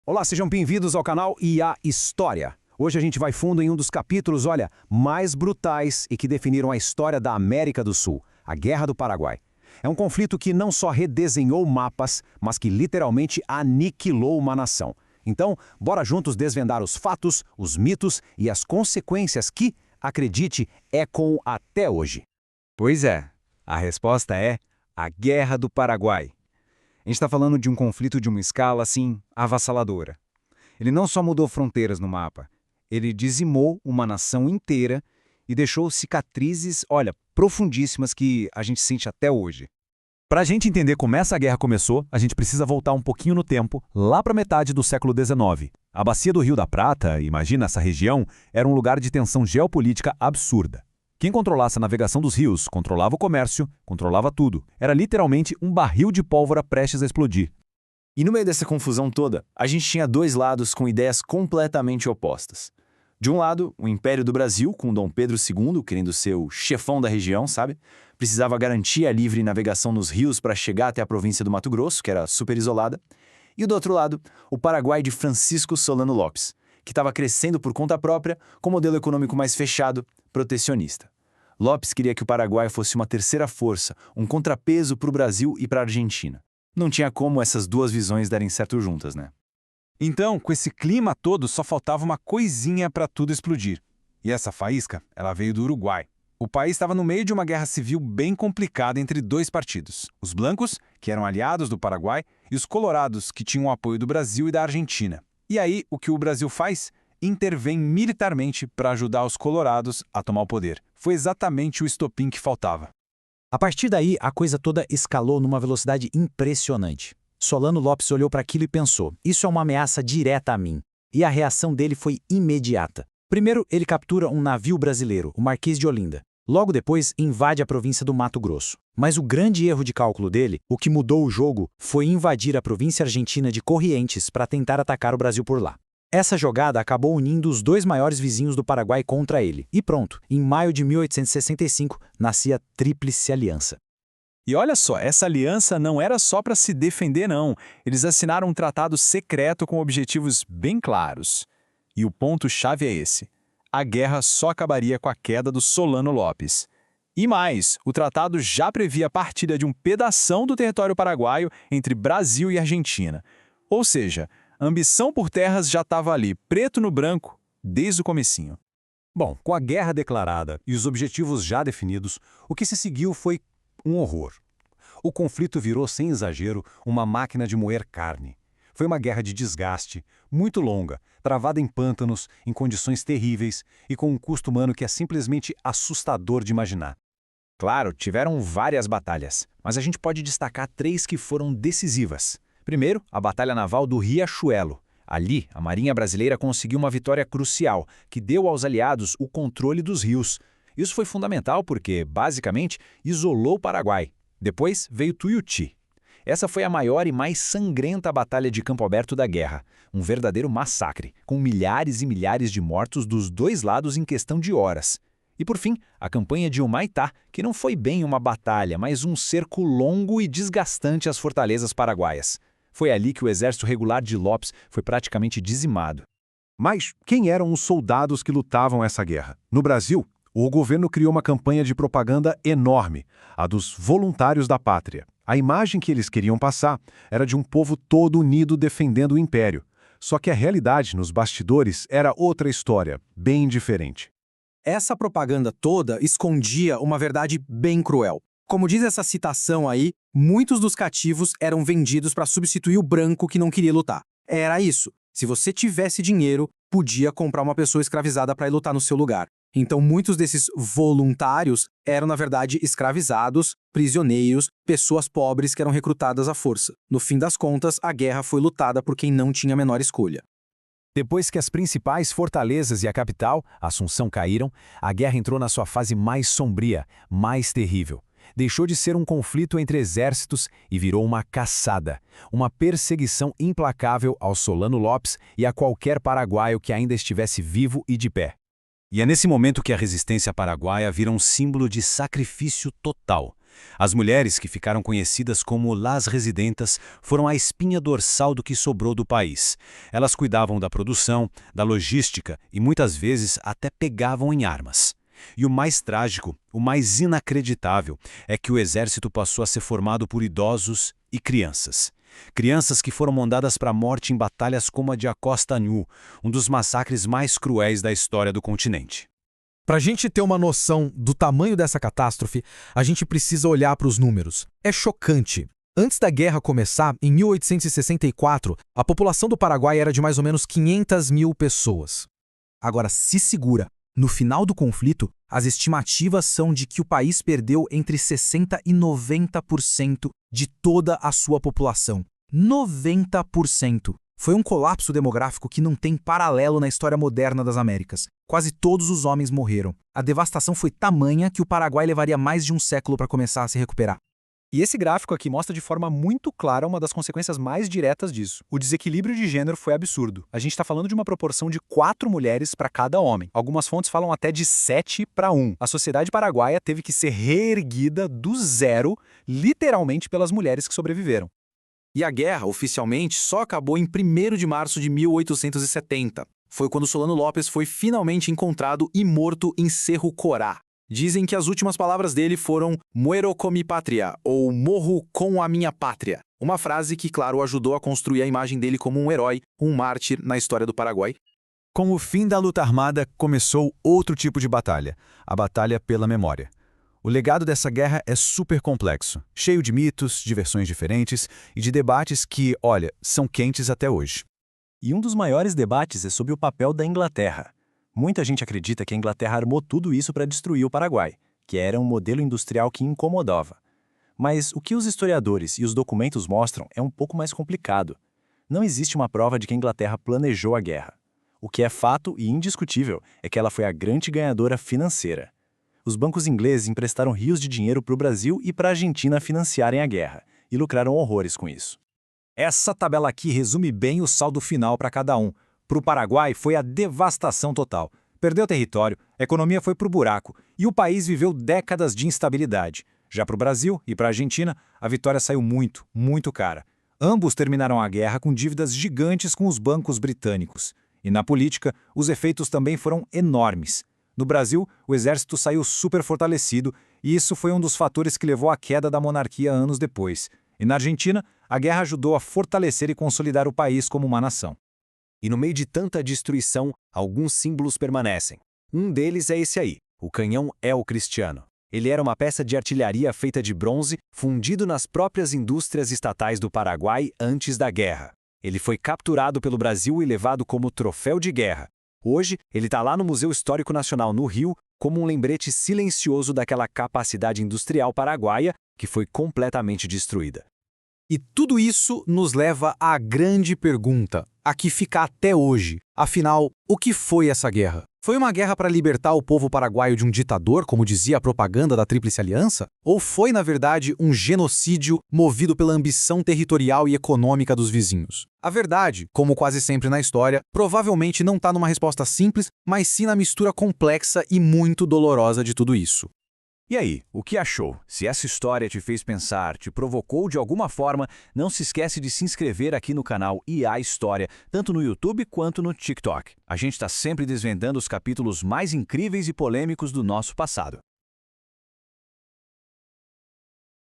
Olá, sejam bem-vindos ao canal IA História. Hoje a gente vai fundo em um dos capítulos, mais brutais e que definiram a história da América do Sul, a Guerra do Paraguai. É um conflito que não só redesenhou mapas, mas que literalmente aniquilou uma nação. Então, bora juntos desvendar os fatos, os mitos e as consequências que, acredite, ecoam até hoje. Pois é, a resposta é a Guerra do Paraguai. A gente está falando de um conflito de uma escala, assim, avassaladora. Ele não só mudou fronteiras no mapa, ele dizimou uma nação inteira e deixou cicatrizes, profundíssimas que a gente sente até hoje. Para a gente entender como essa guerra começou, a gente precisa voltar um pouquinho no tempo, lá para metade do século XIX. A bacia do Rio da Prata, imagina essa região, era um lugar de tensão geopolítica absurda. Quem controlasse a navegação dos rios, controlava o comércio, controlava tudo. Era literalmente um barril de pólvora prestes a explodir. E no meio dessa confusão toda, a gente tinha dois lados com ideias completamente opostas. De um lado, o Império do Brasil, com Dom Pedro II querendo ser o chefão da região, sabe? Precisava garantir a livre navegação nos rios para chegar até a província do Mato Grosso, que era super isolada. E do outro lado, o Paraguai de Francisco Solano Lopes, que estava crescendo por conta própria, com um modelo econômico mais fechado, protecionista. Lopes queria que o Paraguai fosse uma terceira força, um contrapeso para o Brasil e para a Argentina. Não tinha como essas duas visões darem certo juntas, né? Então, com esse clima todo, só faltava uma coisinha para tudo explodir. E essa faísca, ela veio do Uruguai. O país estava no meio de uma guerra civil bem complicada entre dois partidos. Os blancos, que eram aliados do Paraguai, e os colorados, que tinham o apoio do Brasil e da Argentina. E aí, o que o Brasil faz? Intervém militarmente para ajudar os colorados a tomar o poder. Foi exatamente o estopim que faltava. A partir daí, a coisa toda escalou numa velocidade impressionante. Solano Lopes olhou para aquilo e pensou, isso é uma ameaça direta a mim. E a reação dele foi imediata. Primeiro, ele captura um navio brasileiro, o Marquês de Olinda. Logo depois, invade a província do Mato Grosso. Mas o grande erro de cálculo dele, o que mudou o jogo, foi invadir a província argentina de Corrientes para tentar atacar o Brasil por lá. Essa jogada acabou unindo os dois maiores vizinhos do Paraguai contra ele. E pronto, em maio de 1865, nascia a Tríplice Aliança. E olha só, essa aliança não era só para se defender, não. Eles assinaram um tratado secreto com objetivos bem claros. E o ponto-chave é esse. A guerra só acabaria com a queda do Solano Lopes. E mais, o tratado já previa a partilha de um pedação do território paraguaio entre Brasil e Argentina. Ou seja, a ambição por terras já estava ali, preto no branco, desde o comecinho. Bom, com a guerra declarada e os objetivos já definidos, o que se seguiu foi um horror. O conflito virou, sem exagero, uma máquina de moer carne. Foi uma guerra de desgaste, muito longa, travada em pântanos, em condições terríveis e com um custo humano que é simplesmente assustador de imaginar. Claro, tiveram várias batalhas, mas a gente pode destacar três que foram decisivas. Primeiro, a Batalha Naval do Riachuelo. Ali, a Marinha Brasileira conseguiu uma vitória crucial, que deu aos aliados o controle dos rios. Isso foi fundamental porque, basicamente, isolou o Paraguai. Depois veio Tuiuti. Essa foi a maior e mais sangrenta batalha de campo aberto da guerra. Um verdadeiro massacre, com milhares e milhares de mortos dos dois lados em questão de horas. E por fim, a campanha de Humaitá, que não foi bem uma batalha, mas um cerco longo e desgastante às fortalezas paraguaias. Foi ali que o exército regular de Lopes foi praticamente dizimado. Mas quem eram os soldados que lutavam essa guerra? No Brasil, o governo criou uma campanha de propaganda enorme, a dos voluntários da pátria. A imagem que eles queriam passar era de um povo todo unido defendendo o império. Só que a realidade nos bastidores era outra história, bem diferente. Essa propaganda toda escondia uma verdade bem cruel. Como diz essa citação aí, muitos dos cativos eram vendidos para substituir o branco que não queria lutar. Era isso. Se você tivesse dinheiro, podia comprar uma pessoa escravizada para ir lutar no seu lugar. Então, muitos desses voluntários eram, na verdade, escravizados, prisioneiros, pessoas pobres que eram recrutadas à força. No fim das contas, a guerra foi lutada por quem não tinha a menor escolha. Depois que as principais fortalezas e a capital, Assunção, caíram, a guerra entrou na sua fase mais sombria, mais terrível. Deixou de ser um conflito entre exércitos e virou uma caçada, uma perseguição implacável ao Solano Lopes e a qualquer paraguaio que ainda estivesse vivo e de pé. E é nesse momento que a resistência paraguaia vira um símbolo de sacrifício total. As mulheres, que ficaram conhecidas como Las Residentas, foram a espinha dorsal do que sobrou do país. Elas cuidavam da produção, da logística e muitas vezes até pegavam em armas. E o mais trágico, o mais inacreditável, é que o exército passou a ser formado por idosos e crianças. Crianças que foram mandadas para a morte em batalhas como a de Acosta Nhu, um dos massacres mais cruéis da história do continente. Para a gente ter uma noção do tamanho dessa catástrofe, a gente precisa olhar para os números. É chocante. Antes da guerra começar, em 1864, a população do Paraguai era de mais ou menos 500 mil pessoas. Agora, se segura. No final do conflito, as estimativas são de que o país perdeu entre 60% e 90% de toda a sua população. 90%! Foi um colapso demográfico que não tem paralelo na história moderna das Américas. Quase todos os homens morreram. A devastação foi tamanha que o Paraguai levaria mais de um século para começar a se recuperar. E esse gráfico aqui mostra de forma muito clara uma das consequências mais diretas disso. O desequilíbrio de gênero foi absurdo. A gente está falando de uma proporção de 4 mulheres para cada homem. Algumas fontes falam até de 7 para 1. A sociedade paraguaia teve que ser reerguida do zero, literalmente pelas mulheres que sobreviveram. E a guerra, oficialmente, só acabou em 1º de março de 1870. Foi quando Solano Lopes foi finalmente encontrado e morto em Cerro Corá. Dizem que as últimas palavras dele foram "Muero con mi patria", ou "Morro com a minha pátria". Uma frase que, claro, ajudou a construir a imagem dele como um herói, um mártir na história do Paraguai. Com o fim da luta armada, começou outro tipo de batalha, a batalha pela memória. O legado dessa guerra é super complexo, cheio de mitos, de versões diferentes e de debates que, olha, são quentes até hoje. E um dos maiores debates é sobre o papel da Inglaterra. Muita gente acredita que a Inglaterra armou tudo isso para destruir o Paraguai, que era um modelo industrial que incomodava. Mas o que os historiadores e os documentos mostram é um pouco mais complicado. Não existe uma prova de que a Inglaterra planejou a guerra. O que é fato e indiscutível é que ela foi a grande ganhadora financeira. Os bancos ingleses emprestaram rios de dinheiro para o Brasil e para a Argentina financiarem a guerra, e lucraram horrores com isso. Essa tabela aqui resume bem o saldo final para cada um. Para o Paraguai foi a devastação total. Perdeu território, a economia foi para o buraco e o país viveu décadas de instabilidade. Já para o Brasil e para a Argentina, a vitória saiu muito, muito cara. Ambos terminaram a guerra com dívidas gigantes com os bancos britânicos. E na política, os efeitos também foram enormes. No Brasil, o exército saiu super fortalecido e isso foi um dos fatores que levou à queda da monarquia anos depois. E na Argentina, a guerra ajudou a fortalecer e consolidar o país como uma nação. E no meio de tanta destruição, alguns símbolos permanecem. Um deles é esse aí, o canhão El Cristiano. Ele era uma peça de artilharia feita de bronze, fundido nas próprias indústrias estatais do Paraguai antes da guerra. Ele foi capturado pelo Brasil e levado como troféu de guerra. Hoje, ele está lá no Museu Histórico Nacional no Rio, como um lembrete silencioso daquela capacidade industrial paraguaia que foi completamente destruída. E tudo isso nos leva à grande pergunta, a que fica até hoje. Afinal, o que foi essa guerra? Foi uma guerra para libertar o povo paraguaio de um ditador, como dizia a propaganda da Tríplice Aliança? Ou foi, na verdade, um genocídio movido pela ambição territorial e econômica dos vizinhos? A verdade, como quase sempre na história, provavelmente não está numa resposta simples, mas sim na mistura complexa e muito dolorosa de tudo isso. E aí, o que achou? Se essa história te fez pensar, te provocou de alguma forma, não se esquece de se inscrever aqui no canal IA História, tanto no YouTube quanto no TikTok. A gente está sempre desvendando os capítulos mais incríveis e polêmicos do nosso passado.